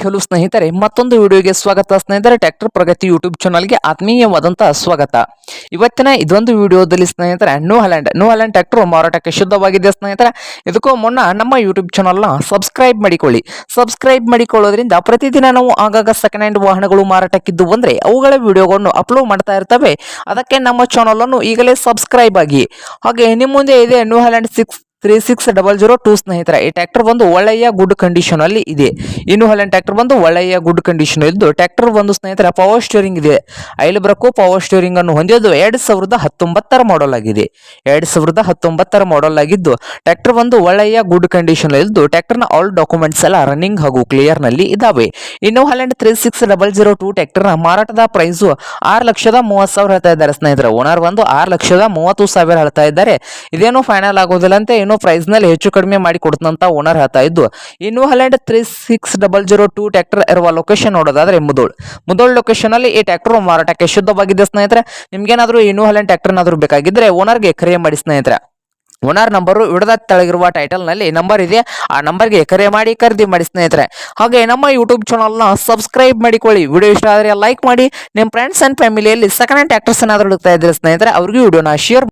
Hello ಸ್ನೇಹಿತರೆ, ಮತ್ತೊಂದು ವಿಡಿಯೋಗೆ ಸ್ವಾಗತ. ಸ್ನೇಹಿತರೆ, ಟ್ರ್ಯಾಕ್ಟರ್ ಪ್ರಗತಿ ಯೂಟ್ಯೂಬ್ ಚಾನಲ್ಗೆ ಆತ್ಮೀಯವಾದಂತಹ ಸ್ವಾಗತ. ಇವತ್ತಿನ ಇದೊಂದು ವಿಡಿಯೋದಲ್ಲಿ ಸ್ನೇಹಿತರೆ ನ್ಯೂ ಹ್ಯಾಲೆಂಡ್ ಟ್ರ್ಯಾಕ್ಟರ್ ಮಾರಾಟಕ್ಕೆ ಶುದ್ಧವಾಗಿದೆ. ಸ್ನೇಹಿತರೆ, ಇದಕ್ಕೂ ಮುನ್ನ ನಮ್ಮ ಯೂಟ್ಯೂಬ್ ಚಾನಲ್ನ ಸಬ್ಸ್ಕ್ರೈಬ್ ಮಾಡಿಕೊಳ್ಳಿ. ಸಬ್ಸ್ಕ್ರೈಬ್ ಮಾಡಿಕೊಳ್ಳೋದ್ರಿಂದ ಪ್ರತಿದಿನ ನಾವು ಆಗಾಗ ಸೆಕೆಂಡ್ ಹ್ಯಾಂಡ್ ವಾಹನಗಳು ಮಾರಾಟಕ್ಕಿದ್ದು ಬಂದ್ರೆ ಅವುಗಳ ವಿಡಿಯೋಗಳನ್ನು ಅಪ್ಲೋಡ್ ಮಾಡ್ತಾ ಇರ್ತವೆ. ಅದಕ್ಕೆ ನಮ್ಮ ಚಾನಲ್ ಅನ್ನು ಈಗಲೇ ಸಬ್ಸ್ಕ್ರೈಬ್ ಆಗಿ. ಹಾಗೆ ನಿಮ್ಮ ಮುಂದೆ ಇದೆ ನ್ಯೂ ಹ್ಯಾಲೆಂಡ್ 360002 ಸ್ನೇಹಿತರೆ. ಈ ಟ್ರ್ಯಾಕ್ಟರ್ ಬಂದು ಒಳ್ಳೆಯ ಗುಡ್ ಕಂಡೀಷನ್ ಅಲ್ಲಿ ಇದೆ. ಇನ್ನು ಹ್ಯಾಲೆಂಡ್ ಟ್ರ್ಯಾಕ್ಟರ್ ಬಂದು ಒಳ್ಳೆಯ ಗುಡ್ ಕಂಡೀಷನ್ ಇದ್ದು, ಟ್ರ್ಯಾಕ್ಟರ್ ಬಂದು ಸ್ನೇಹಿತರೆ ಪವರ್ ಸ್ಟೀರಿಂಗ್ ಇದೆ. ಐಲ್ ಬ್ರೇಕು ಪವರ್ ಸ್ಟೀರಿಂಗ್ ಅನ್ನು ಹೊಂದಿದ್ದು 2019 ಮಾಡಲ್ ಆಗಿದೆ. 2019 ಮಾಡಲ್ ಆಗಿದ್ದು ಟ್ರ್ಯಾಕ್ಟರ್ ಬಂದು ಒಳ್ಳೆಯ ಗುಡ್ ಕಂಡೀಷನ್ ಇದ್ದು, ಟ್ರ್ಯಾಕ್ಟರ್ನ ಆಲ್ ಡಾಕ್ಯುಮೆಂಟ್ಸ್ ಎಲ್ಲ ರನ್ನಿಂಗ್ ಹಾಗೂ ಕ್ಲಿಯರ್ ನಲ್ಲಿ ಇದಾವೆ. ಇನ್ನು ಹ್ಯಾಲೆಂಡ್ 360002 ಟ್ರ್ಯಾಕ್ಟರ್ನ ಮಾರಾಟದ ಪ್ರೈಸ್ 6,30,000 ಹೇಳ್ತಾ ಇದ್ದಾರೆ ಸ್ನೇಹಿತರೆ. ಓನರ್ ಬಂದು 6,30,000 ಹೇಳ್ತಾ ಇದ್ದಾರೆ. ಇದೇನು ಫೈನಲ್ ಆಗೋದಿಲ್ಲ ಅಂತ, ಇನ್ನು ಪ್ರೈಸ್ ನಲ್ಲಿ ಹೆಚ್ಚು ಕಡಿಮೆ ಮಾಡಿ ಕೊಡ್ತಂತ ಓನರ್ ಹೇಳ್ತಾ ಇದ್ದು. ಇನ್ನು ಹ್ಯಾಲೆಂಡ್ 360002 ಟ್ರ್ಯಾಕ್ಟರ್ ಇರುವ ಲೊಕೇಶನ್ ನೋಡೋದಾದ್ರೆ ಮುದೋಳ್ ಲೊಕೇಶನ್ ಅಲ್ಲಿ ಈ ಟ್ರ್ಯಾಕ್ಟರ್ ಮಾರಾಟಕ್ಕೆ ಶುದ್ಧವಾಗಿದೆ ಸ್ನೇಹಿತರೆ. ನಿಮ್ಗೇನಾದ್ರೂ ಇನ್ನು ಹ್ಯಾಲೆಂಡ್ ಟ್ರ್ಯಾಕ್ಟರ್ ಏನಾದ್ರು ಬೇಕಾಗಿದ್ರೆ ಓನರ್ಗೆ ಕರೆ ಮಾಡಿ ಸ್ನೇಹಿತರೆ. ಓನರ್ ನಂಬರು ವಿಡದ ತೆಳಗಿರುವ ಟೈಟಲ್ ನಲ್ಲಿ ನಂಬರ್ ಇದೆ. ಆ ನಂಬರ್ಗೆ ಕರೆ ಮಾಡಿ ಖರೀದಿ ಮಾಡಿ ಸ್ನೇಹಿತರೆ. ಹಾಗೆ ನಮ್ಮ ಯೂಟ್ಯೂಬ್ ಚಾನಲ್ನ ಸಬ್ಸ್ಕ್ರೈಬ್ ಮಾಡಿಕೊಳ್ಳಿ. ವಿಡಿಯೋ ಇಷ್ಟ ಆದರೆ ಲೈಕ್ ಮಾಡಿ. ನಿಮ್ಮ ಫ್ರೆಂಡ್ಸ್ ಅಂಡ್ ಫ್ಯಾಮಿಲಿಯಲ್ಲಿ ಸೆಕೆಂಡ್ ಹ್ಯಾಂಡ್ ಟ್ರ್ಯಾಕ್ಟರ್ಸ್ ಏನಾದರೂ ಹುಡುಕ್ತಾ ಇದ್ರೆ ಸ್ನೇಹಿತರೆ, ಅವ್ರಿಗೆ ವಿಡಿಯೋನ ಶೇರ್